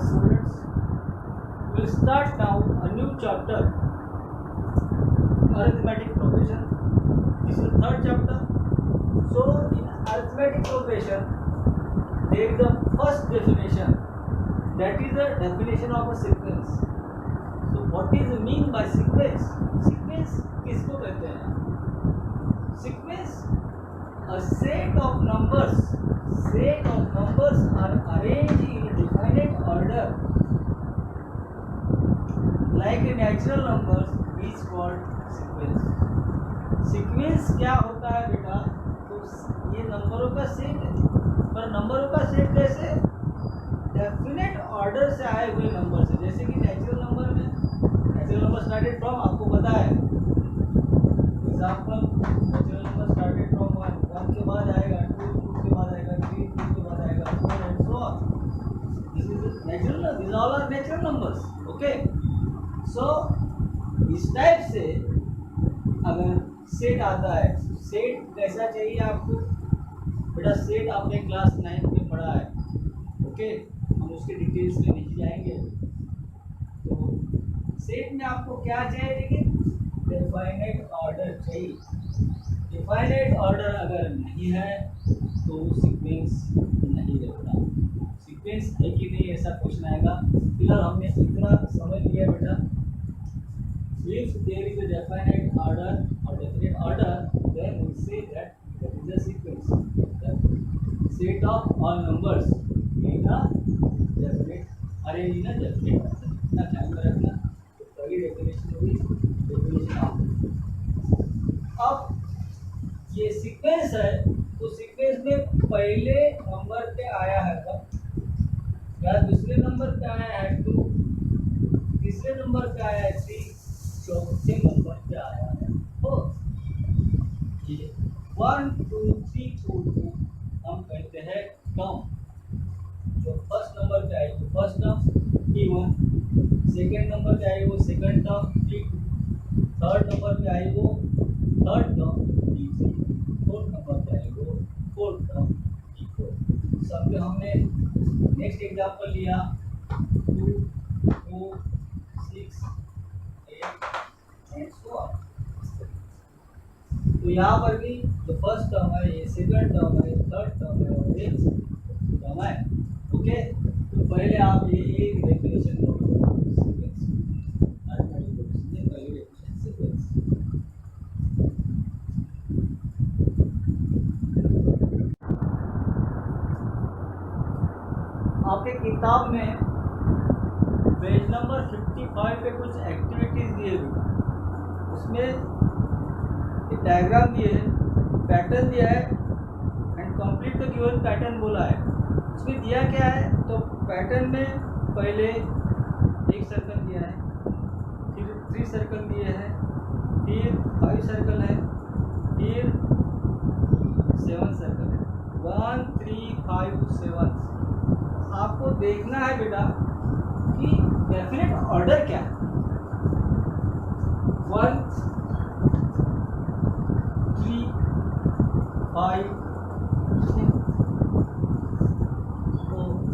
students, we'll start now a new chapter, arithmetic progression. This is the third chapter. So in arithmetic progression, there is a first definition, that is the definition of a sequence. So what is mean by sequence? Sequence किसको कहते हैं? Sequence, a set of numbers are arranged in a definite order like a natural numbers is called sequence. Sequence क्या होता है बेटा? तो ये नंबरों का सेट है, पर नंबरों का सेट कैसे? डेफिनेट ऑर्डर से आए हुए नंबर से। जैसे कि नेचुरल नंबर स्टार्टेड फ्रॉम, आपको पता है example, natural number started from 1 के बाद आएगा 2 के बाद आएगा 3 के बाद आएगा 4 and so on. This is natural, this all are natural numbers. Okay, so इस टाइप से अगर सेट आता है, सेट कैसा चाहिए आपको बेटा? सेट आपने क्लास 9 में पढ़ा है। ओके, हम उसके डिटेल्स में नहीं जाएंगे। तो सेट में आपको क्या चाहिए? लेकिन डेफिनेट ऑर्डर चाहिए। डेफिनेट ऑर्डर अगर नहीं है तो सीक्वेंस नहीं रहता। सीक्वेंस है कि नहीं ऐसा क्वेश्चन आएगा। फिलहाल हमने इतना समझ लिया बेटा। If there is a definite order or definite order, then we say that there is a sequence. The set of all numbers in a definite arranged in a definite order. इतना ध्यान में रखना। तो पहली डेफिनेशन हुई definition of. अब ये sequence है, तो सीक्वेंस में पहले नंबर पे आया है या दूसरे नंबर पे आया है 2, तीसरे नंबर पे आया है 3, चौथे नंबर पे आया है 4। ये 1 2 3 4 2 हम कहते हैं टर्म। जो फर्स्ट नंबर पे आई वो first term T1, second number पे आई वो second term T2, third number पे आई वो third term T3, fourth number पे आई वो फोर्थ टर्म T4। सब पे हमने नेक्स्ट एग्जांपल लिया 2 4 6 8 एंड सो ऑन। तो यहाँ पर भी जो फर्स्ट टर्म है, ये सेकंड टर्म है, थर्ड टर्म है और ये टर्म है। ओके, तो पहले आप ये डेफिनेशन लो, सीक्वेंस, अरिथमेटिक प्रोग्रेशन में पहली डेफिनेशन सीक्वेंस। आपके किताब में पेज नंबर 55 पे कुछ एक्टिविटीज दिए हुए, उसमें एक डायग्राम दिए है, पैटर्न दिया है and complete the given pattern बोला है। उसमें दिया क्या है? तो पैटर्न में पहले एक सर्कल दिया है, फिर 3 सर्कल दिए हैं, फिर 5 सर्कल है, फिर 7 सर्कल है। 1 3 5 7। आपको देखना है बेटा कि डेफिनेट ऑर्डर क्या है। 1 3 5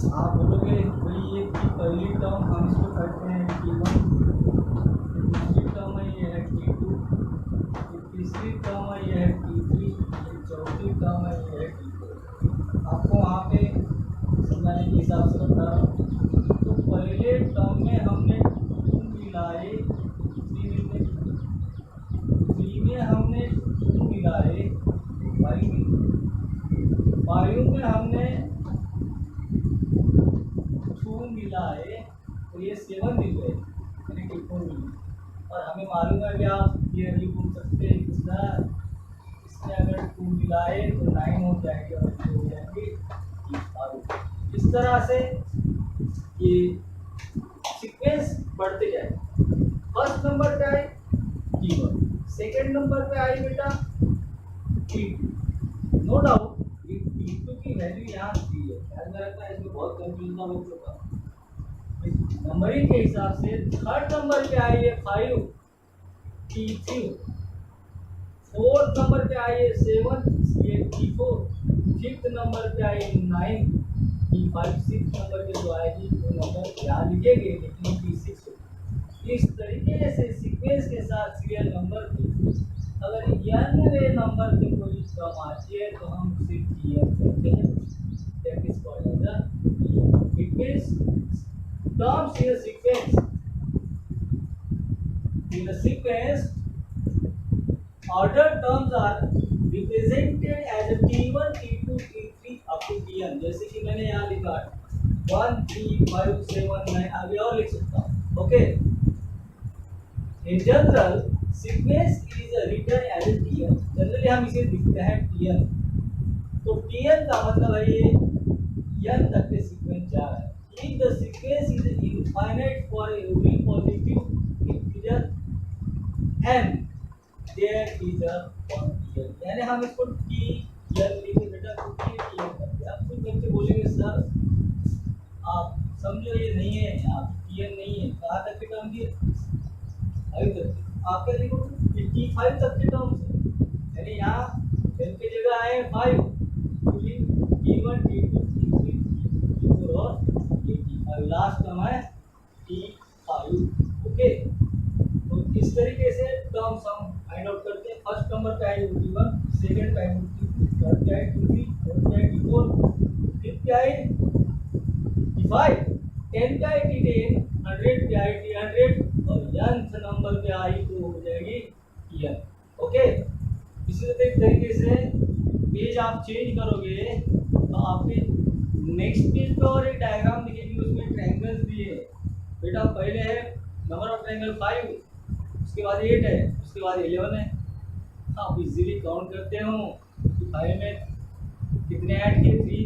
तो आप बोलोगे भाई ये पहली टर्म हम इसको कहते हैं T1, दूसरी टर्म है ये है T2, तीसरी टर्म है ये है T3, चौथी टर्म है ये है T4। आपको वहाँ पे समझाने के हिसाब से बता रहा हूँ। तो पहले टर्म में हमने 2 मिलाए, 3 में हमने 2 मिलाए 5 में हमने 2 मिलाए तो ये 7 मिल गए, यानी कि 4 मिल गए। और हमें मालूम है कि आप ये नहीं बोल सकते इसमें अगर 2 मिलाए तो 9 हो जाएंगे और 2 हो जाएंगे 12। इस तरह से ये सीक्वेंस बढ़ते जाए। फर्स्ट नंबर पे आई T1, सेकेंड नंबर पे आई बेटा T2। नो डाउट T2 की वैल्यू यहाँ दी है, ध्यान में रखना, इसमें बहुत कंफ्यूजन हो चुका। नंबरिंग के हिसाब से थर्ड नंबर पे आई है 5 T3, फोर्थ नंबर पे आई है 7 ये T4, फिफ्थ नंबर पे आई 9 T5 6 नंबर पे जो आएगी वो नंबर यहाँ लिखेंगे लेकिन T6 इस तरीके से सीक्वेंस के साथ सीरियल नंबर पे अगर n नंबर पे कोई टर्म आती है तो हम उसे TN कहते हैं। That is called as the it means terms in a sequence ordered terms are represented as a T1 T2 T3 up to Tn। जैसे कि मैंने यहाँ लिखा 1 3 5 7 9 आगे और लिख सकता हूँ। Okay, in general sequence is written as a Tn। Generally हम इसे लिखते हैं Tn। तो Tn का मतलब है ये n तक के सीक्वेंस जा रहा है। If the sequence is infinite for every positive integer n, there is a Tn। यानी हम इसको Tn लिखे बेटा, तो Tn करते हैं। अब कुछ बच्चे बोलेंगे सर आप समझो ये नहीं है, आप Tn नहीं है, कहाँ तक के टर्म दिए अभी तक आप क्या लिखो T5 तक के टर्म्स है। यानी यहाँ n की जगह आए 5 T1 T2 T3 T4 और T5 लास्ट टर्म है T5। ओके, तो इस तरीके से टर्म्स हम फाइंड आउट करते हैं। फर्स्ट नंबर पे आई T1, सेकंड पे आई T2, थर्ड पे आई T3, फोर्थ पे आई T4, फिफ्थ पे आई T5, 10 पे आई T10, 100 पे आई T100 और nth नंबर पे आई तो हो जाएगी Tn। ओके, इसी तरीके से पेज आप चेंज करोगे तो आपके नेक्स्ट पेज पे और एक डायग्राम दिखेगी, उसमें ट्रायंगल्स भी है बेटा। पहले है नंबर ऑफ ट्रायंगल 5, उसके बाद 8 है, उसके बाद 11 है। आप इजीली काउंट करते हो कि 5 में कितने ऐड किए 3,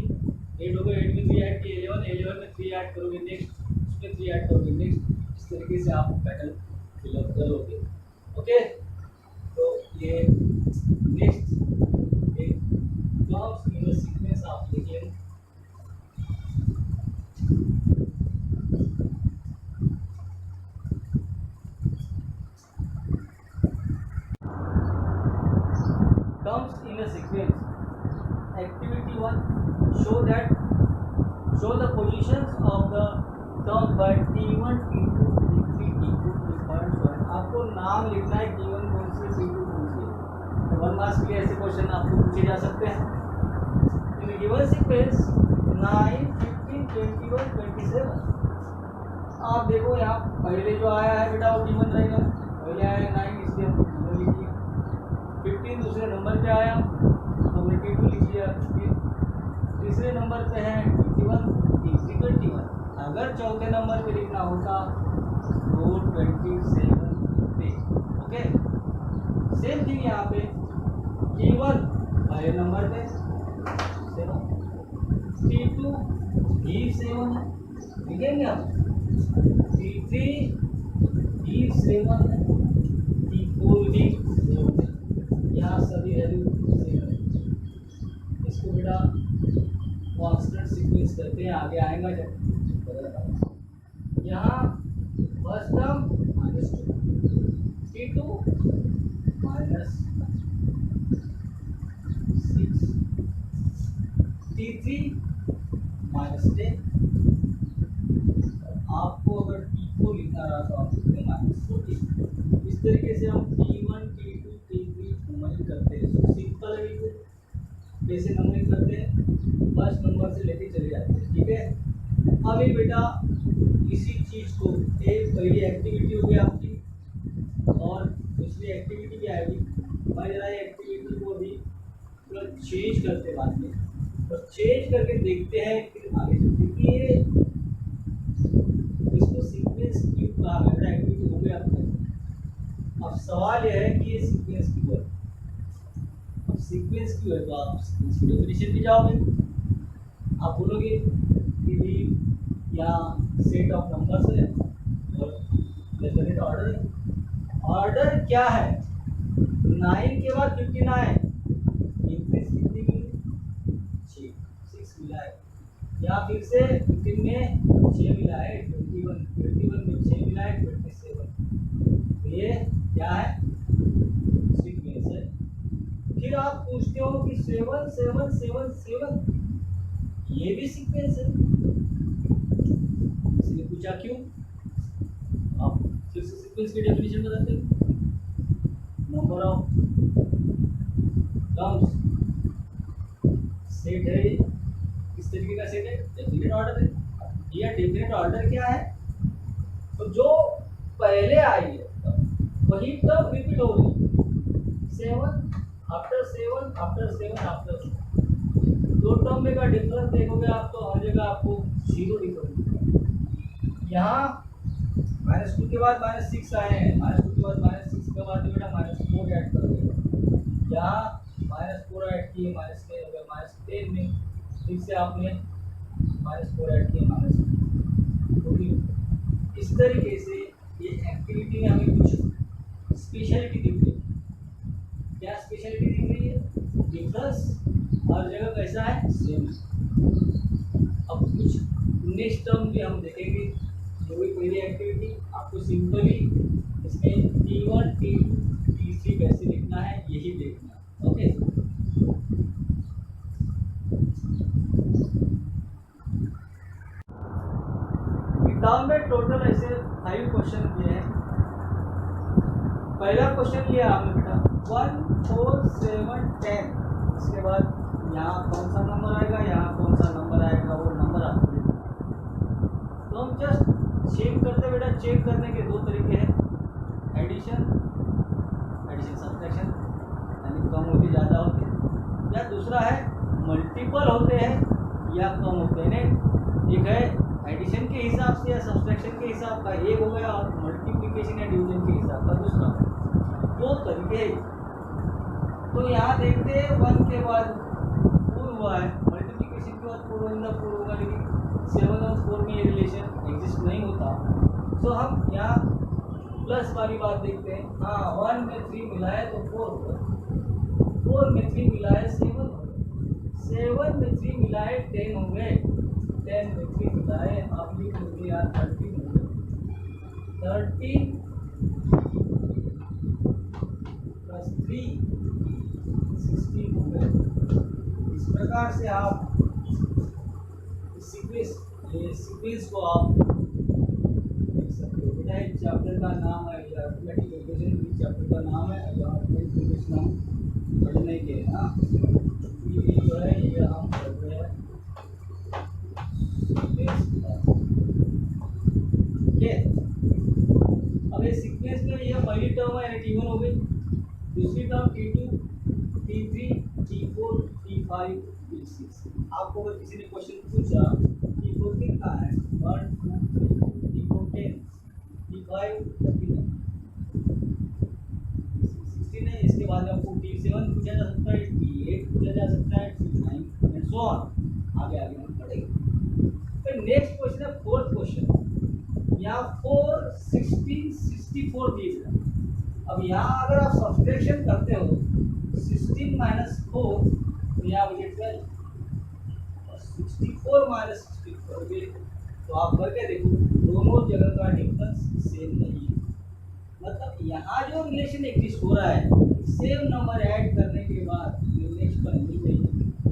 8 हो गए, 8 में 3 ऐड किए 11, 11 में 3 ऐड करोगे नेक्स्ट, उसमें 3 ऐड करोगे नेक्स्ट, इस तरीके से आप पैटर्न फिलअप करोगे। ओके, तो ये नेक्स्ट एक टर्म्स इन द सीक्वेंस आप लिखिए। Terms in a sequence. Activity 1, show the positions of the term by T1 T2 T3 T4 T5। आपको नाम लिखना है T1 कौन सी T2 कौन सी। 1 मार्क्स के लिए ऐसे क्वेश्चन आपको पूछे जा सकते हैं। इन गिवन सीक्वेंस 9 15 21 27 आप देखो यहाँ पहले जो आया है बेटा वो T1 रहेगा, पहले आया 9 इसलिए हम T1 लिख दिया। 15 दूसरे नंबर पे आया तो हमने T2 लिख दिया। तीसरे नंबर पे है T1 तीसरी 21। अगर चौथे नंबर पे लिखना होता तो 27 पे। ओके, सेम थिंग यहाँ पे T1 पहले नंबर पे 7, T2 भी 7 है, लिखेंगे हम T3 भी 7 है, T4 भी 7 है। यहाँ सभी वैल्यू सेम है। इसको बेटा कांस्टेंट सीक्वेंस करते हैं, आगे आएगा जब। यहाँ फर्स्ट टर्म -2, T2 -6, T3 -10। आपको अगर T4 लिखना रहा तो आप लिखेंगे -14। इस तरीके से हम T1 T2 T3 नंबरिंग करते हैं। तो सिंपल है, कैसे नंबरिंग करते हैं, फर्स्ट नंबर से लेके चले जाते हैं। ठीक है, अभी बेटा इसी चीज़ को एक पहली एक्टिविटी हो गई आपकी और दूसरी एक्टिविटी भी आएगी। मैं जरा एक्टिविटी को अभी थोड़ा चेंज करते बाद में, तो चेंज करके देखते हैं फिर आगे चलते कि ये इसको सीक्वेंस क्यों कहा गया। एक्टिविटी हो गया आपका। अब सवाल यह है कि ये सीक्वेंस क्यों है। अब सीक्वेंस क्यों है तो आप सीक्वेंस की डेफिनेशन भी जाओगे, आप बोलोगे कि यहाँ सेट ऑफ नंबर्स है और डेफिनेट ऑर्डर है। ऑर्डर क्या है, 9 के बाद 59 इंक्रीज कितनी मिली 6 मिला है, या फिर से 15 में 6 मिला है, 21 में 6 मिला है 27। ये क्या है, सीक्वेंस है। फिर आप पूछते हो कि 7 7 7 7 ये भी सीक्वेंस है। इसने पूछा क्यों, आप फिर से सीक्वेंस की डेफिनेशन बताते हो। नंबर ऑफ टर्म्स सेट है, किस तरीके का सेट है, डेफिनेट ऑर्डर है। ये डेफिनेट ऑर्डर क्या है, तो जो पहले आई है वही टर्म रिपीट हो रही है, 7 आफ्टर 7 आफ्टर 7 आफ्टर 7। दो टर्म में का डिफरेंस देखोगे आप तो हर जगह आपको 0 डिफरेंस। यहाँ -2 के बाद -6 आए हैं, -2 के बाद -6 के बाद बेटा -4 ऐड कर देगा। यहाँ -4 ऐड किए, -10 हो गया, -10 में फिर से आपने -4 ऐड किए, -14। इस तरीके से ये एक्टिविटी में हमें कुछ स्पेशलिटी दिख रही है। क्या स्पेशलिटी दिख रही है, डिफरेंस हर जगह कैसा है, सेम। अब कुछ नेक्स्ट टर्म भी हम देखेंगे। जो भी पहली एक्टिविटी आपको सिंपली इसमें T1 T2 T3 कैसे लिखना है यही देखना है। ओके, एग्जाम में टोटल ऐसे 5 क्वेश्चन किए हैं। पहला क्वेश्चन लिया हमने बेटा 1 4 7 10। इसके बाद यहाँ कौन सा नंबर आएगा, यहाँ कौन सा नंबर आएगा, वो नंबर आपको देना। तो हम जस्ट चेक करते बेटा, चेक करने के दो तरीके हैं, एडिशन सब्ट्रैक्शन, यानी कम होते ज़्यादा होते हैं, या दूसरा है मल्टीपल होते हैं या कम होते हैं। एक है एडिशन के हिसाब से या सब्ट्रैक्शन के हिसाब का एक हो गया, और मल्टीप्लिकेशन या डिवीजन के हिसाब का दूसरा। दो तरीके। तो यहाँ देखते हैं 1 के बाद 4 हुआ है, मल्टीप्लिकेशन के बाद 4 होगा, लेकिन 7 और 4 में ये रिलेशन एग्जिस्ट नहीं होता। तो हम यहाँ प्लस वाली बात देखते हैं। हाँ, 1 में 3 मिला है तो 4 होगा, 4 में 3 मिला है 7 होगा, 7 में 3 मिला है 10 हो गए, 10 में 3 मिला है आप लिख लीजिए यार 13 हो गए, 13 प्लस 3 16 हो गए। इस प्रकार से आप सीक्वेंस को आप देख सकते हो। बेटा इस चैप्टर का नाम है अरिथमेटिक इक्वेशन, चैप्टर का नाम है, अरिथमेटिक इक्वेशन हम पढ़ने के ना ये जो है ये हम पढ़ रहे हैं। अब ये सीक्वेंस में ये पहली टर्म है T1 हो गई, दूसरी term T2 T3 T4 T5 T6। आपको अगर किसी ने क्वेश्चन पूछा T4 कितना है, 1 2 3, T4 10, T5 13, T16 है। इसके बाद आपको T7 पूछा जा सकता है, T8 पूछा जा सकता है, T9 एंड सो ऑन। आगे हम पढ़ेंगे। फिर नेक्स्ट क्वेश्चन है फोर्थ क्वेश्चन। यहाँ 4 16 64 दिए हैं। अब यहाँ अगर आप सब्ट्रैक्शन करते हो 16 माइनस 4 तो यहाँ बचे 12, और 64 माइनस 64 तो आप करके देखो दोनों जगह का डिफरेंस सेम नहीं है। मतलब यहाँ जो रिलेशन एग्जिस्ट हो रहा है, सेम नंबर ऐड करने के बाद नेक्स्ट पर मिल गई,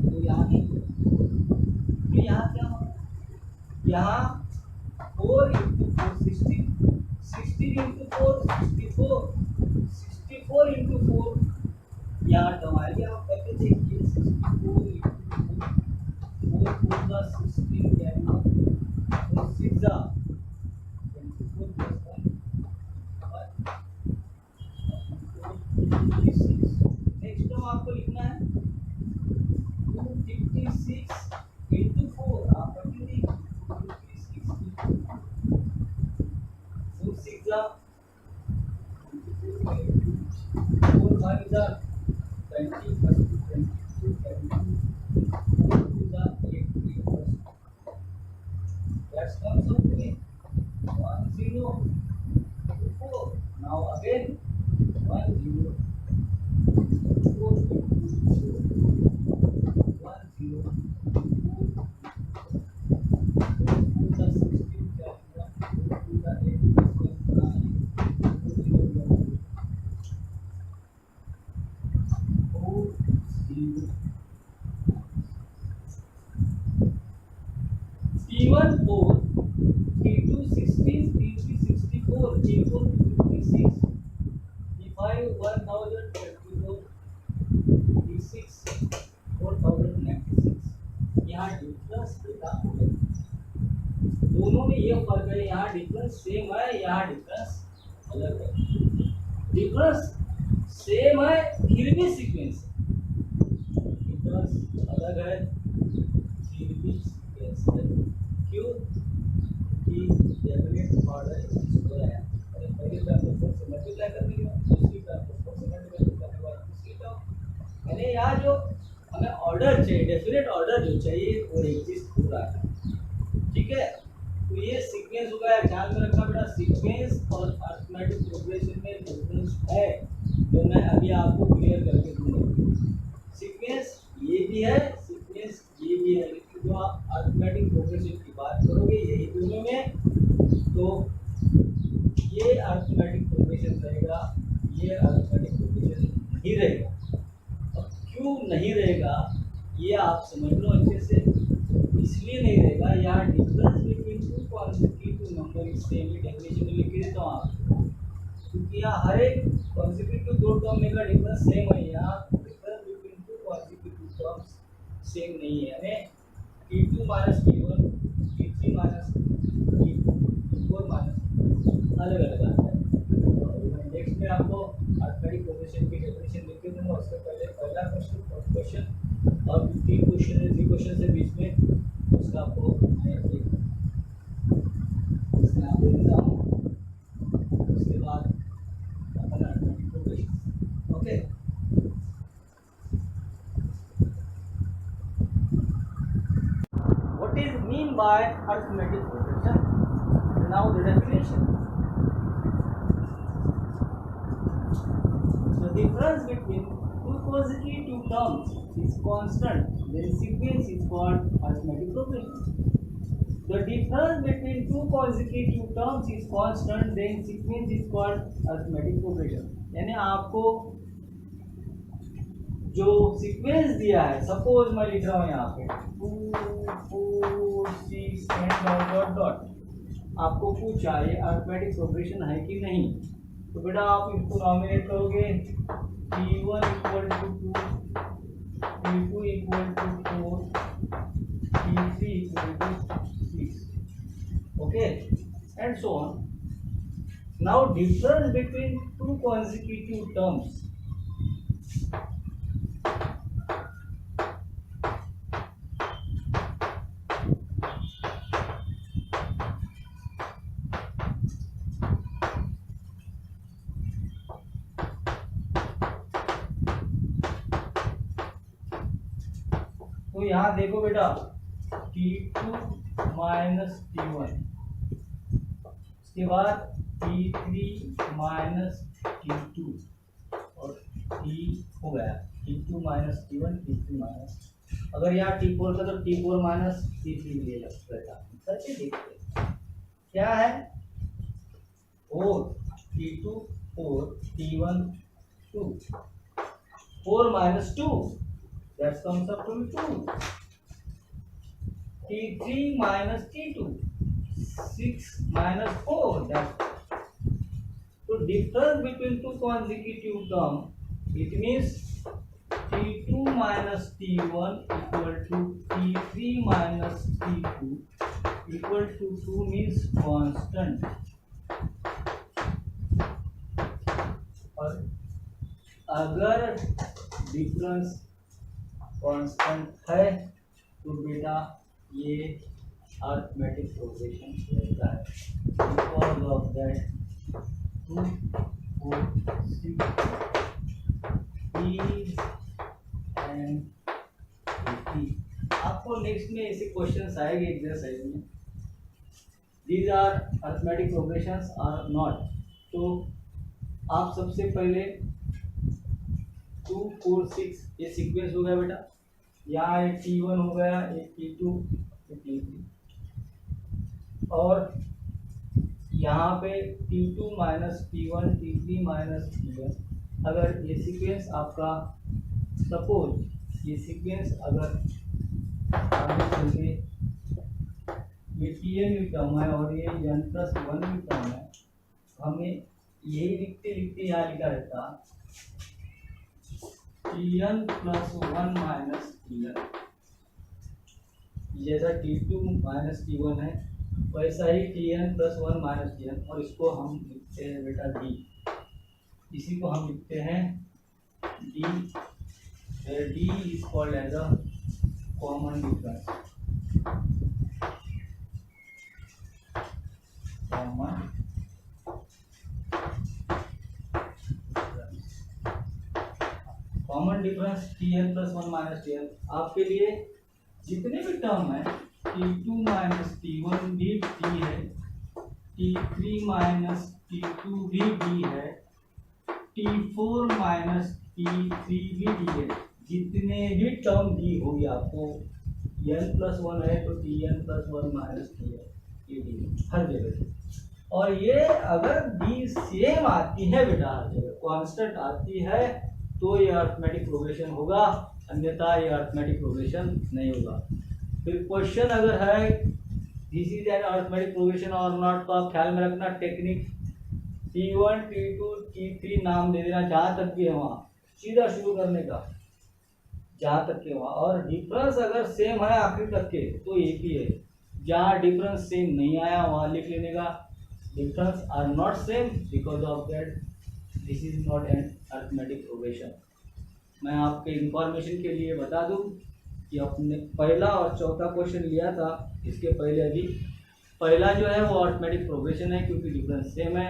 तो यहाँ नहीं हो। तो यहाँ क्या होगा, यहाँ 4 इंटू 4 16, 16 इंटू 4 64, 64 इंटू 4 यहाँ टर्म आएगी। आप करके देखिए 64 इंटू 4 4 का 16 कैरी 4 6 जा 24 प्लस 1 नेक्स्ट टर्म आपको लिखना है 256 इंटू 4। आप करके देखिए 4 6 जा 4 5 जा 20 plus 22 2 जा 8 plus that's comes out to me 1 0 4। now again 1 0 4 2 1 0 2 T1 4, T2 16, T3 64, T4 56, T5 1000, T4 T6 4096। यहाँ डिफरेंस बेटा दोनों में ये फर्क है, यहाँ डिफरेंस सेम है, यहाँ डिफरेंस अलग है। डिफरेंस सेम है फिर भी सीक्वेंस डिफरेंस अलग है फिर भी सीक्वेंस है। क्यों कि डेफिनेट ऑर्डर इसको है। अरे पहले टर्म को 4 से मल्टीप्लाई कर दिया, दूसरी टर्म को 4 से मल्टीप्लाई करने के बाद तीसरी टर्म, यानी यहाँ जो हमें ऑर्डर चाहिए, डेफिनेट ऑर्डर जो चाहिए वो एग्जिस्ट हो रहा है। ठीक है, तो ये सीक्वेंस हो गया। ध्यान में रखना बेटा, सीक्वेंस और अरिथमेटिक प्रोग्रेशन में डिफरेंस है जो मैं अभी आपको क्लियर करके दूंगा। सीक्वेंस ये भी है, सीक्वेंस ये भी है, लेकिन जो आप अरिथमेटिक प्रोग्रेशन की बात करोगे यही दोनों में, तो ये अरिथमेटिक प्रोग्रेशन रहेगा, ये अरिथमेटिक प्रोग्रेशन नहीं रहेगा। अब क्यों नहीं रहेगा ये आप समझ लो अच्छे से। इसलिए नहीं रहेगा, यहाँ difference between two consecutive number is same, ये डेफिनेशन में लिख के देता हूँ आपको, क्योंकि यहाँ हर एक कॉन्सेक्यूटिव दो टर्म में का डिफरेंस सेम है। यहाँ difference between two consecutive terms same नहीं है, यानी T2 minus T1, T3 minus T2, T4 minus अलग अलग आता है। नेक्स्ट में आपको अरिथमेटिक प्रोग्रेशन की डेफिनेशन लिख के दूंगा, उससे पहले पहला क्वेश्चन, फर्स्ट क्वेश्चन और 3 क्वेश्चन है, 3 क्वेश्चन से बीच में उसका आपको इसमें आप दे देता हूँ। उसके बाद अपन arithmetic progression, okay. What is mean by arithmetic progression? Now the definition. The difference between two consecutive terms is constant, then sequence is called arithmetic progression. The difference between two consecutive terms is constant, then sequence is called arithmetic progression. यानी आपको जो sequence दिया है, suppose मैं लिख रहा हूँ यहाँ पे 2 4 6 एंड डॉट डॉट, आपको पूछा ये अरिथमेटिक प्रोग्रेशन है कि नहीं, तो बेटा आप इसको नॉमिनेट करोगे T1 equal to 2, T2 equal to 4, T3 equal to 6, okay and so on. Now difference between two consecutive terms, तो यहाँ देखो बेटा T2 माइनस T1, उसके बाद T3 माइनस T2 और T हो गया T2 minus T1, T3 minus, अगर यहाँ T4 का तो T4 माइनस T3 ले लेता। करके देखते क्या है, 4 T2 4 T1 2, 4 minus 2 that comes up to 2, T3 minus T2 6 minus 4, that so difference between two consecutive terms, it means T2 minus T1 equal to T3 minus T2 equal to 2 means constant, और अगर difference constant है तो बेटा ये arithmetic progression रहता है, because of that 2 4 6 and 80। आपको next में ऐसे क्वेश्चंस आएंगे एक्सरसाइज में, these are arithmetic progressions or not. तो आप सबसे पहले 2 4 6 ये सीक्वेंस हो गया बेटा, यहाँ एक T1 हो गया, एक T2, एक T3, और यहाँ पे T2 minus T1, T3 minus T1। अगर ये सीक्वेंस आपका, सपोज ये सीक्वेंस अगर आगे चल के ये टी एन भी टर्म है और ये एन प्लस वन भी टर्म है, हमें यही लिखते लिखते यहाँ लिखा रहता T n plus one minus T n, जैसा T two minus T one है वैसा ही T n plus one minus T n, और इसको हम लिखते हैं बेटा डी, इसी को हम लिखते हैं D, D is called as a common difference, common difference T n plus one minus T n. आपके लिए जितने भी टर्म है T two minus T one भी डी है, T three minus T two भी डी है, T four minus T three भी डी है, जितने भी टर्म दी होगी आपको एन प्लस वन है तो T n plus one minus T है, ये डी हर जगह। और ये अगर डी सेम आती है बेटा, हर जगह कांस्टेंट आती है तो ये अरिथमेटिक प्रोग्रेशन होगा, अन्यथा ये अरिथमेटिक प्रोग्रेशन नहीं होगा। फिर क्वेश्चन अगर है this is an arithmetic progression और नॉट, तो आप ख्याल में रखना टेक्निक T1 T2 T3 नाम दे देना जहाँ तक भी है वहाँ, सीधा शुरू करने का जहाँ तक के वहाँ, और डिफरेंस अगर सेम है आखिर तक के तो एक ही है, जहाँ डिफरेंस सेम नहीं आया वहाँ लिख लेने का difference or not same because of that this is not an arithmetic progression. मैं आपके इंफॉर्मेशन के लिए बता दूं कि अपने पहला और चौथा क्वेश्चन लिया था, इसके पहले अभी पहला जो है वो अरिथमेटिक प्रोग्रेशन है क्योंकि डिफरेंस सेम है,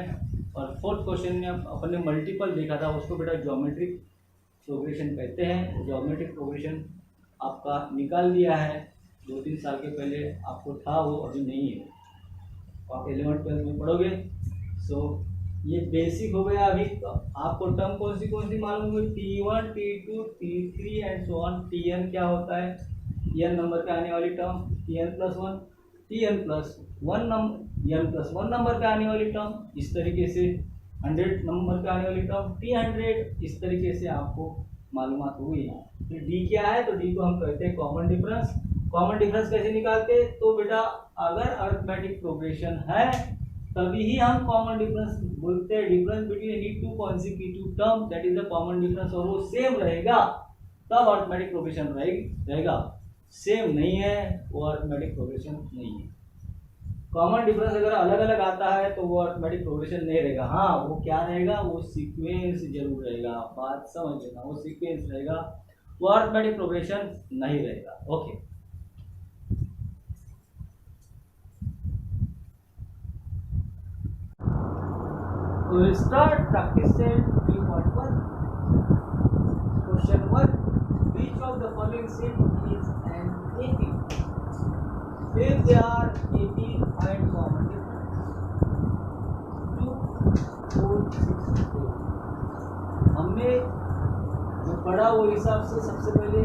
और फोर्थ क्वेश्चन में अपने मल्टीपल देखा था उसको बेटा ज्योमेट्रिक प्रोग्रेशन कहते हैं। ज्योमेट्रिक प्रोग्रेशन आपका निकाल दिया है, 2-3 साल के पहले आपको था, वो अभी नहीं है, आप 11th-12th में पढ़ोगे। सो ये बेसिक हो गया। अभी तो आपको टर्म कौन सी मालूम हुई, T1 T2 T3 and so on. Tn क्या होता है, n नंबर पे आने वाली term Tn plus one, Tn plus one n plus one number पे आने वाली टर्म, इस तरीके से 100 नंबर पे आने वाली टर्म T100, इस तरीके से आपको मालूमात हुई। फिर D क्या है, तो D को हम कहते हैं कॉमन डिफरेंस। कॉमन डिफरेंस कैसे निकालते, तो बेटा अगर अरिथमेटिक प्रोग्रेशन है तभी ही हम कॉमन डिफरेंस बोलते हैं। Difference between any two consecutive term that is the common difference, और वो सेम रहेगा तब अरिथमेटिक प्रोग्रेशन रहेगा, सेम नहीं है वो अरिथमेटिक प्रोग्रेशन नहीं है। कॉमन डिफरेंस अगर अलग अलग आता है तो वो अरिथमेटिक प्रोग्रेशन नहीं रहेगा। हाँ वो क्या रहेगा, वो सीक्वेंस जरूर रहेगा, बात समझ लेना, वो सीक्वेंस रहेगा, वो अरिथमेटिक प्रोग्रेशन नहीं रहेगा। Okay, we will start practicing 3.1. Question 1. Which of the following set is an AP? If they are AP, find common difference. 2, 4, 6, 8. हमने जो पढ़ा वो हिसाब से सबसे पहले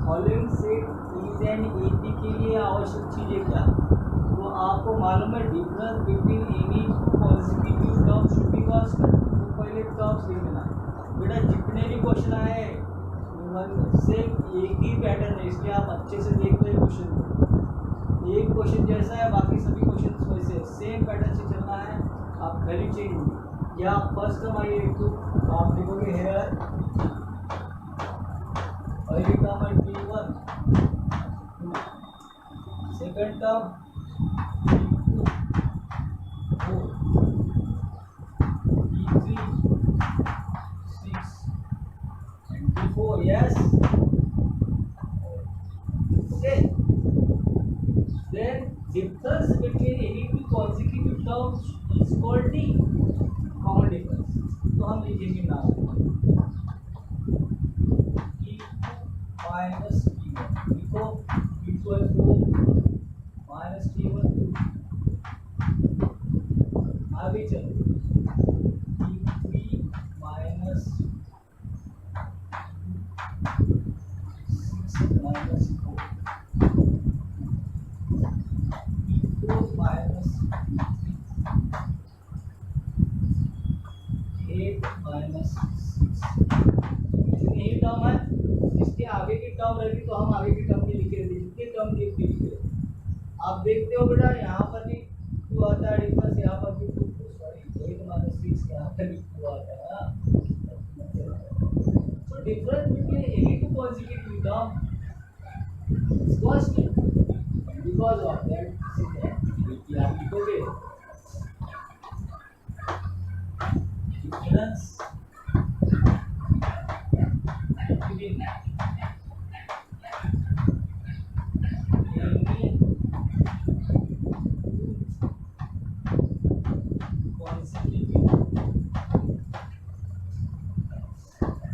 following set is an AP के लिए आवश्यक चीज़ें क्या, तो आपको मालूम है difference between any two consecutive terms should be constant. तो पहले टर्म्स लिख लेना बेटा, जितने भी क्वेश्चन आए सिर्फ एक ही पैटर्न है, इसलिए आप अच्छे से देख रहे क्वेश्चन को, एक क्वेश्चन जैसा है बाकी सभी क्वेश्चन वैसे सेम पैटर्न से चलना है, आप खाली चेंज होंगे। या फर्स्ट टर्म आइए एक, तो आप लिखोगे हेयर, पहली टर्म है T1, second term T2, 4, T3, 6 and T4, yes, okay. Then difference between any two consecutive terms is called the common difference. तो हम लिखेंगे नाम T2 minus T1, लिखो इक्वल टू माइनस T1, आगे चलो T3 minus 6 minus 4, T4 minus 8 minus 6। जितनी ही term है इसके आगे की टर्म रहेगी तो हम आगे की टर्म की लिख रहे थे, जितनी टर्म की लिख रहे। आप अब देखते हो बेटा यहाँ पर भी टू आता है डिफरेंस, यहाँ पर भी टू, सॉरी 8 माइनस 6 यहाँ पर भी टू आता है ना। So difference between any two consecutive term is constant. Because of that, ये आप लिखोगे difference between any consecutive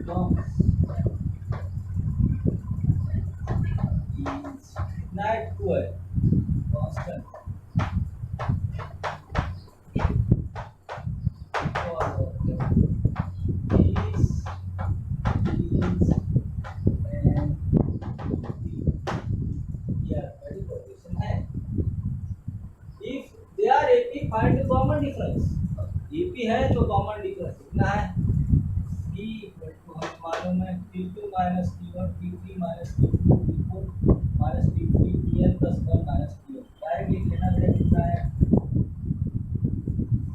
terms is not equal constant because of that is and here very question है if they are AP find the common difference। AP है तो common difference कितना है P equal to हम मालूम है P2 minus P1 P3 minus P2 P4 minus P3 Pn plus 1 minus Pn direct लिख लेना बेटा कितना है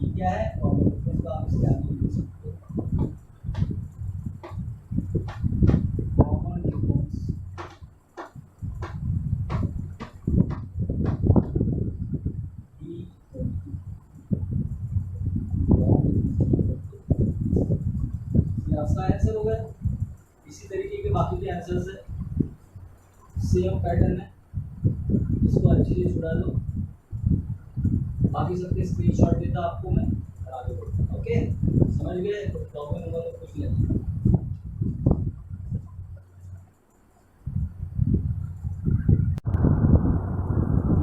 ये क्या है कॉमन डिफरेंस का आप इससे आगे लिख सकते हो कॉमन डिफरेंस आपका आंसर होगा। इसी तरीके के बाकी के आंसर्स है, सेम पैटर्न है, इसको अच्छे से छुड़ा लो। बाकी सबके स्क्रीनशॉट देता आपको मैं करा दूंगा। ओके समझ गए, प्रॉब्लम नंबर तो कुछ नहीं।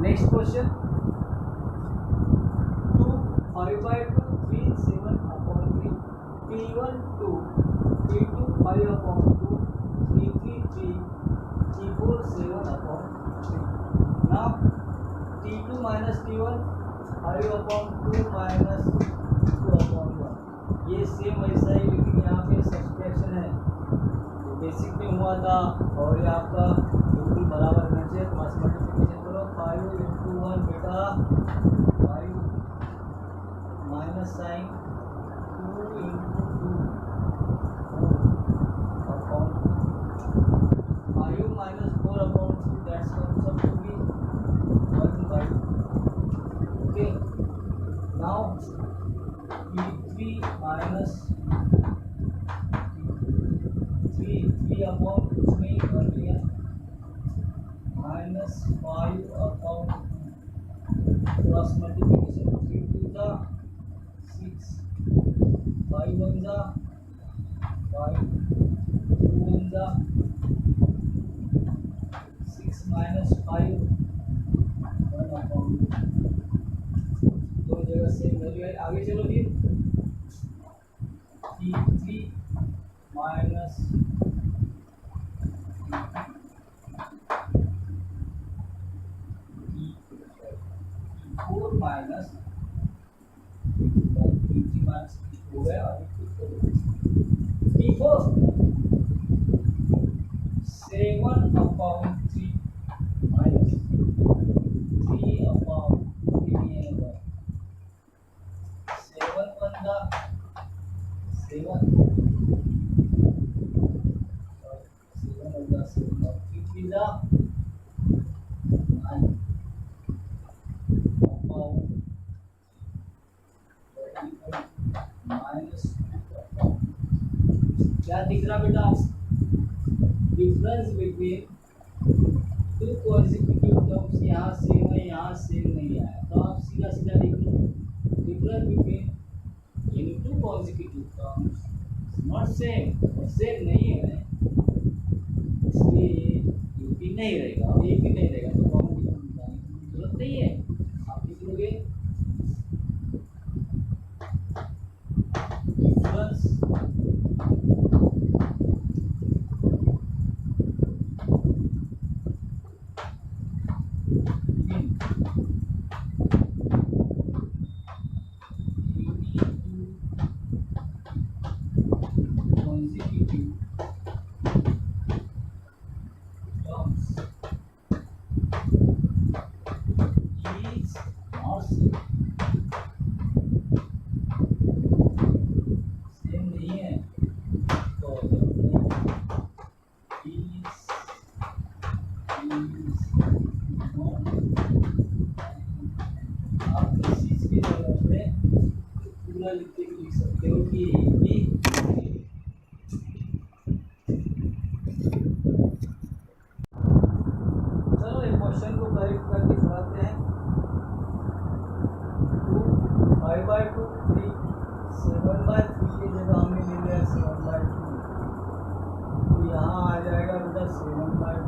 Next question 2 5 by 2 3 7 upon 3 P1 2 P2 5 upon 2 P3 3 P4 7 upon 3। now T2 minus T1 5 upon 2 minus 2 upon 1 ये सेम ऐसा ही, लेकिन यहाँ पे सब्सट्रैक्शन है तो बेसिक में हुआ था और ये आपका बिल्कुल बराबर होना चाहिए। क्रॉस मल्टीप्लिकेशन करो 5 into 1 बेटा 5 minus sign 2 into 2 upon 5 minus 4 upon 2 that comes up to be 1 by 2। okay now P3 minus 3 upon कुछ नहीं कर लिया minus 5 upon 2 क्रॉस मल्टीप्लिकेशन 3 2 का 6 5 1 जा 5 2 1 जा 6 minus 5 1 upon 2 दो जगह सेम वैल्यू है। आगे चलो फिर P3 minus P4 minus P3 minus हो गया और P4 7 upon 3 minus 3 upon 3 होगा 7 बंदा 7 होगा 7 और 3 जा 9 upon माइनस क्या दिख रहा बेटा difference between two consecutive terms यहाँ सेम है यहाँ सेम नहीं आया तो आप सीधा सीधा लिख लो डिफरेंस बिटवीन यानी two consecutive terms not same, same नहीं है इसलिए ये भी नहीं रहेगा और ये भी नहीं रहेगा तो कॉमन डिफरेंस निकालने की जरूरत नहीं है। आप लिख लोगे difference consecutive terms फॉर्मूला लिख सकते हो कि AP। चलो एक क्वेश्चन को करेक्ट करके चलाते हैं। 5/2 3 7/3 की जगह हमने ले लिया 7/2, तो यहाँ आ जाएगा बेटा 7/2।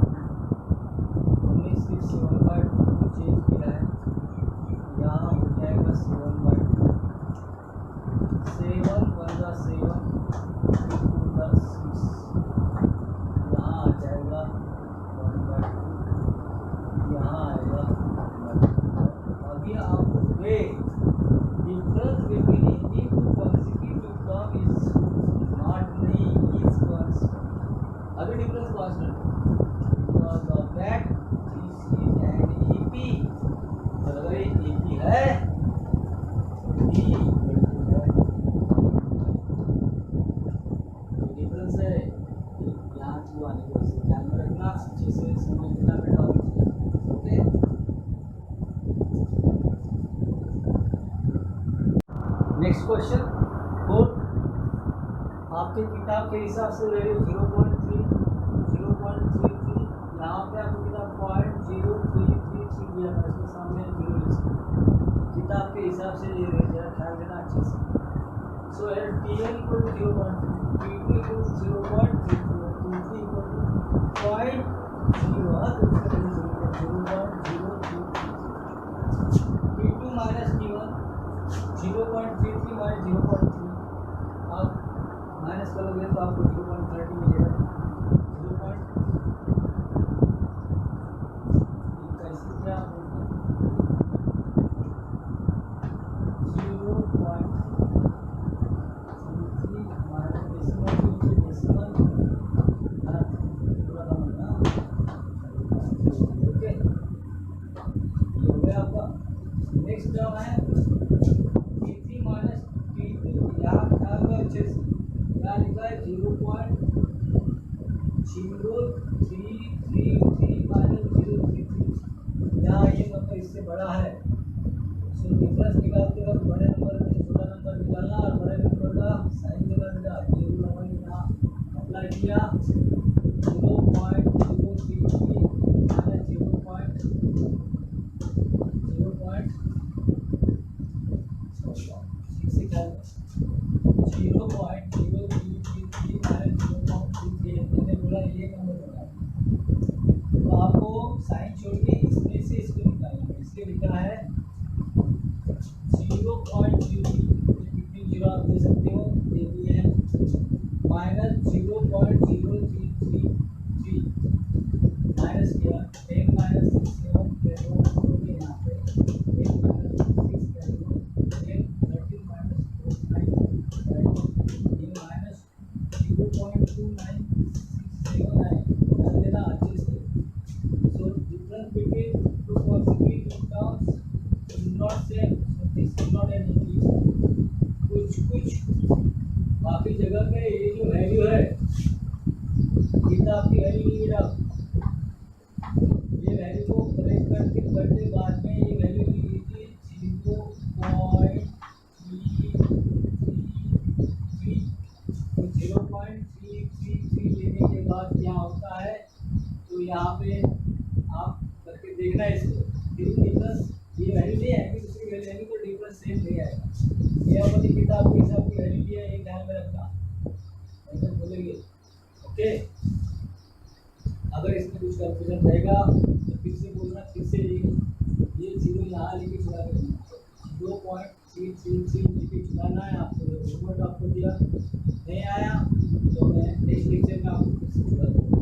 हमने सिर्फ 7/2 को चेंज किया है, यहाँ हो जाएगा 7/2। 7 1 जा 7, 2 जा 6, यहाँ आ जाएगा 1/2, यहाँ आएगा 1/2। अभी आप वे difference between any two consecutive term is not नहीं is constant। अभी difference constant because of that this is an AP। और अगर ये AP है तो D है, डिफरेंस है यहाँ टू आने को इसे ध्यान में रखना, अच्छे से समझना बेटा। Okay, next question 4। आपके किताब के हिसाब से ले लो 0.3 0.33, यहाँ पे आपको किताब 0.0333 दिया था, इसके सामने 0 किताब के हिसाब से ले रहे, जरा ख्याल देना अच्छे से। सो है TL equal to 0.3, P2 equal to 0.34, P3 equal to 0.0, P2 minus T1 0.33 minus 0.3, आप माइनस करोगे तो आपको 0.30 मिलेगा। 0.33 टर्म है T3 माइनस T2, यहाँ ख्याल में अच्छे से क्या लिखा है 0.0333 माइनस 033, यहाँ ये नंबर इससे बड़ा है, सो डिफरेंस निकालते वक्त बड़े नंबर में छोटा नंबर निकालना और बड़े नंबर का साइन देना बेटा। ये रूल हमने यहाँ अप्लाई किया 0.033 माइनस 0.033 मैंने बोला ये नंबर बना, तो आपको साइन छोड़ के इसमें से इसको निकालना है, इसलिए लिखा है 0.0, कितनी जीरो आप दे सकते हो, दे दिए हैं, माइनस 0.033 माइनस किया 10 माइनस 6 7 करोगे यहाँ पे 10 माइनस 6 करोगे 10 13 माइनस 4 9 ये माइनस 0.2969 कर देना अच्छे से। So difference between to consecutive terms is not same, so this is not an increase। कुछ बाकी जगह पे ये जो वैल्यू है किताब की वैल्यू नहीं बेटा, ये वैल्यू को करेक्ट करते बाद में ये वैल्यू लिख लीजिए 0.333। तो 0.333 लेने के बाद क्या होता है, तो यहाँ पे आप करके देखना है इसको, डिफरेंस ये वैल्यू नहीं है कि दूसरी वैल्यू तो डिफरेंस सेम नहीं आएगा। ये अपनी किताब के हिसाब की वैल्यू लिया है, ये ध्यान में रखना, ऐसे बोलेंगे। ओके, अगर इसमें कुछ कंफ्यूजन रहेगा तो फिर से बोलना, फिर से ये जीरो यहाँ लिखे चुरा के 0.333 लिखे चुराना है आपको। होमवर्क आपको दिया नहीं आया तो मैं नेक्स्ट लेक्चर में आपको फिर से चुरा दूँगा।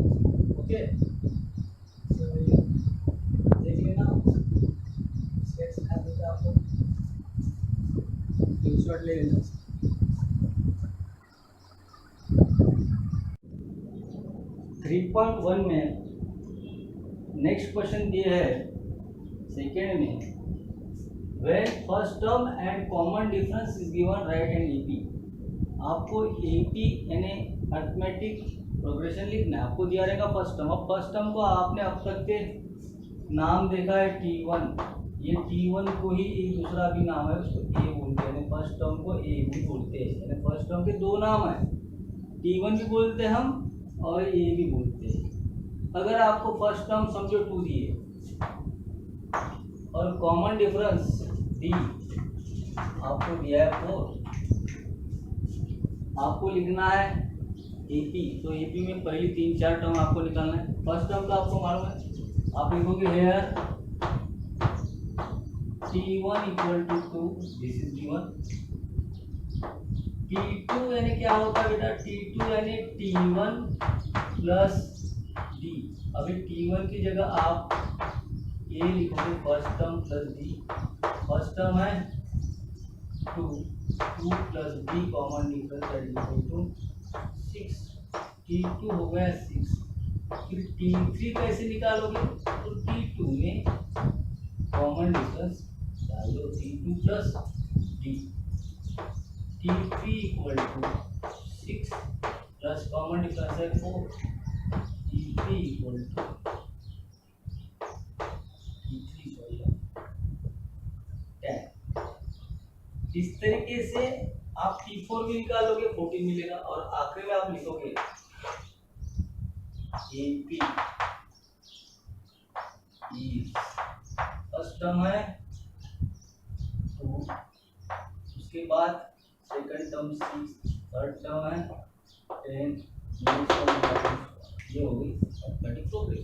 ओके, देख लेना, स्केच बना देगा आपको, स्क्रीनशॉट ले लेना। 3.1 में नेक्स्ट क्वेश्चन दिए है सेकेंड में, when first term and common difference is given right and AP। आपको AP यानी अर्थमेटिक प्रोग्रेशन लिखना है, आपको दिया रहेगा फर्स्ट टर्म। अब फर्स्ट टर्म को आपने अब तक के नाम देखा है T1, ये T1 को ही एक दूसरा भी नाम है, उसको A बोलते हैं, फर्स्ट टर्म को A भी बोलते हैं, यानी फर्स्ट टर्म के दो नाम है, T1 भी बोलते हैं हम और A भी बोलते हैं। अगर आपको फर्स्ट टर्म समझो 2 दिए और कॉमन डिफरेंस D आपको दिया है 4, आपको लिखना है AP, तो AP में पहली 3-4 टर्म आपको निकालना है। फर्स्ट टर्म तो आपको मालूम है, आप लिखोगे here T1 equal to 2, this is T1। T2 यानी क्या होता है बेटा, T2 यानी T1 प्लस D। अभी T1 की जगह आप ये लिखोगे first term plus D, first term है 2 plus D common difference that is equal to 6, T2 हो गया 6। फिर T3 कैसे निकालोगे, तो T2 में कॉमन डिफरेंस डाल दो, T2 plus D, T3 equal to 6 plus common difference है 4, T3 इक्वल टू इस तरीके से आप T4 भी निकालोगे, 14 मिलेगा, और आखिर में आप लिखोगे AP फर्स्ट टर्म है 2, उसके बाद सेकंड टर्म 6, थर्ड टर्म है 10, ये हो गई मैथमेटिक्स प्रोग्रेस।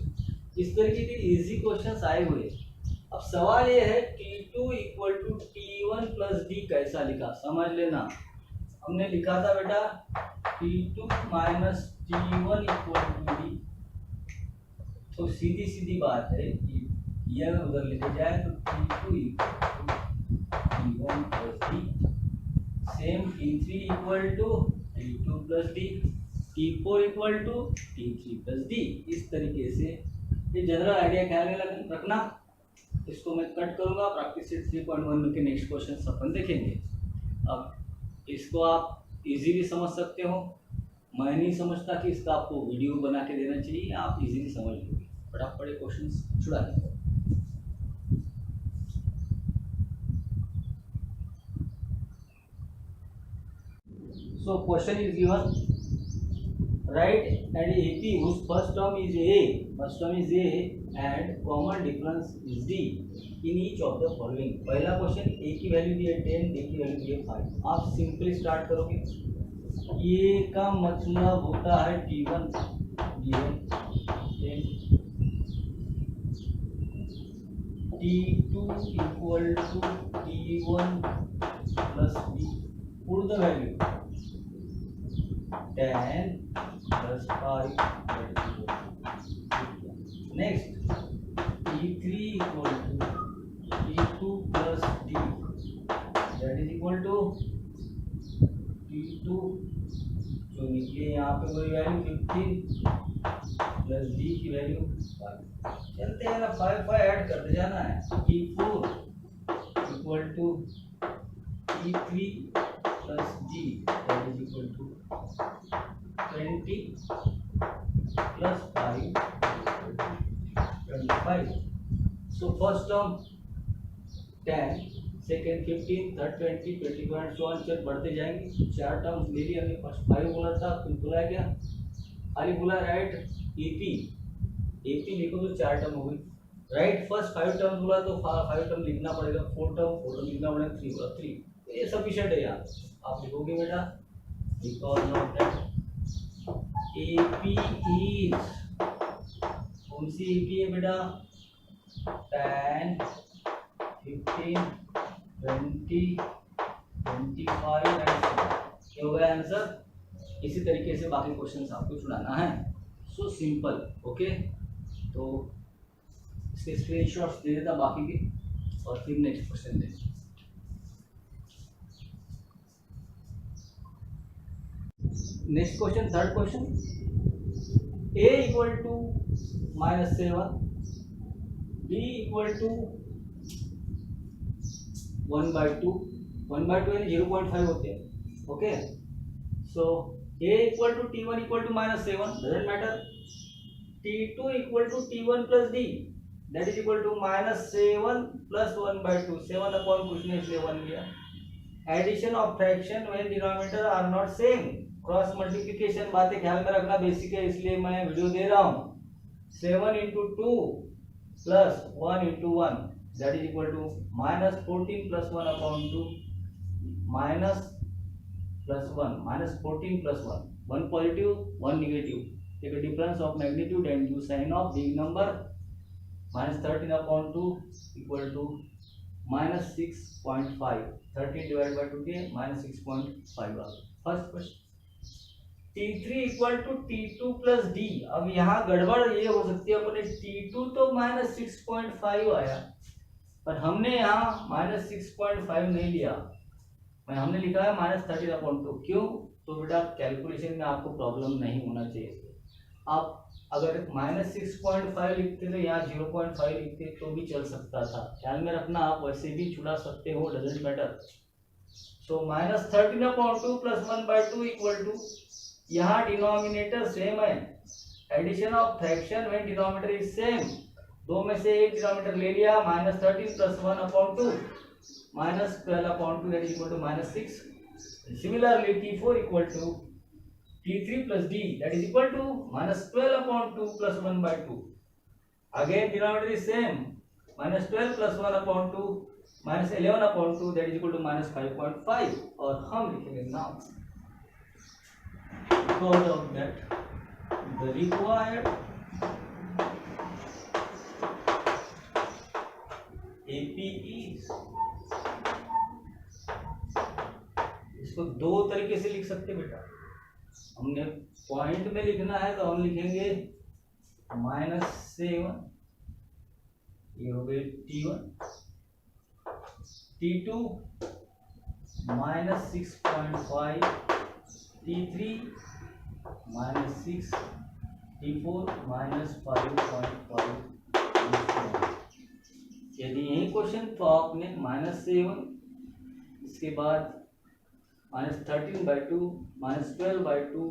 इस तरीके के इजी क्वेश्चंस आए हुए। अब सवाल ये है T2 equal to T1 plus D कैसा लिखा, समझ लेना। हमने लिखा था बेटा T2 minus T1 equal to D, तो सीधी सीधी बात है कि ये अगर उधर लेके जाए तो T2 equal to T1 plus D, same T3 equal to T2 plus D, T4 equal to T3 plus D। इस तरीके से ये जनरल आइडिया ख्याल में रखना। इसको मैं कट करूंगा, प्रैक्टिस सेट 3.1 के नेक्स्ट क्वेश्चन अपन देखेंगे। अब इसको आप इजीली समझ सकते हो, मैं नहीं समझता कि इसका आपको वीडियो बना के देना चाहिए, आप इजीली समझ लोगे, फटाफट क्वेश्चंस छुड़ा लेंगे। So question is given, write and AP whose first term is A and common difference is D in each of the following। पहला क्वेश्चन A की वैल्यू दी है 10, D की वैल्यू दी है 5। आप सिंपली स्टार्ट करोगे, ये का मतलब होता है T1 given 10, T2 equal to T1 plus D, put the value 10 plus 5, next T3 equal to T2 plus D, that is equal to T2 जो निकले यहाँ पे कोई वैल्यू 15 प्लस D की वैल्यू 5, चलते हैं ना 5 ऐड करते जाना है। T4 equal to T3 plus D, that is equal to 20 plus 5, 25। So first term 10, second 15, third 20, 21 so on, चल बढ़ते जाएंगे। चार टर्म्स ले लिया हमने, फर्स्ट 5 बोला था, तुम बोला क्या खाली बोला राइट AP लिखो तो 4 टर्म हो गई, राइट फर्स्ट 5 टर्म्स बोला तो 5 टर्म लिखना पड़ेगा, 4 टर्म लिखना पड़ेगा, 3 बोला 3, ये सफिशिएंट है। यहाँ आप लिखोगे बेटा because of that AP is, कौन सी AP है बेटा, 10, 15, 20, 25 एंड क्या हो गया आंसर। इसी तरीके से बाकी क्वेश्चंस आपको छुड़ाना है, सो सिंपल। ओके, तो इसके स्क्रीनशॉट्स दे देता बाकी के, और फिर नेक्स्ट क्वेश्चन देखते। Next question, third question, A equal to -7, B equal to 1/2 यानी 0.5 होते हैं। Okay, so A equal to T1 equal to -7 doesn't matter, T2 equal to T1 plus D, that is equal to -7 plus 1/2, 7 upon कुछ नहीं इसलिए 1 लिया। Addition of fraction when denominator are not same, cross multiplication बातें ख्याल में रखना basic है इसलिए मैं वीडियो दे रहा हूँ। 7 into 2 plus 1 into 1 that is equal to -14 plus 1 upon 2 minus plus 1 -14 plus 1, 1 positive 1 negative, take a difference of magnitude and use sign of big number, -13 upon 2 equal to -6.5, 13 divided by 2 के -6.5 आ गया। First question T3 equal to T2 plus D। अब यहाँ गड़बड़ ये हो सकती है, अपने T2 तो -6.5 आया पर हमने यहाँ -6.5 नहीं लिया, हमने लिखा है -13/2। क्यों? तो बेटा कैलकुलेशन में आपको प्रॉब्लम नहीं होना चाहिए। आप अगर -6.5 लिखते तो यहाँ 0.5 लिखते तो भी चल सकता था, ख्याल में रखना। आप वैसे भी छुड़ा सकते हो, doesn't matter. So -13/2 plus 1/2 equal to, यहाँ डिनोमिनेटर सेम है, addition of fraction when denominator is same, दो में से एक डिनोमिनेटर ले लिया, -13 plus 1/2 -12/2 that is equal to -6। Similarly T4 equal to T3 plus D that is equal to -12/2 plus 1/2, again denominator is same, -12 plus 1/2 -11/2 that is equal to -5.5, और हम लिखेंगे now because of that the required AP is, इसको दो तरीके से लिख सकते बेटा। हमने पॉइंट में लिखना है तो हम लिखेंगे -7, ये हो गए T1, T2 -6.5, T3 -6, T4 -5.5। यदि यही क्वेश्चन तो आपने -7, इसके बाद -13/2, -12/2,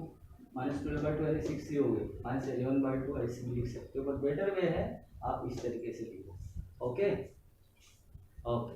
-12/2 ऐसे 6 ही हो गए, -11/2 ऐसे भी लिख सकते हो, बट बेटर वे है आप इस तरीके से लिखो। Okay okay.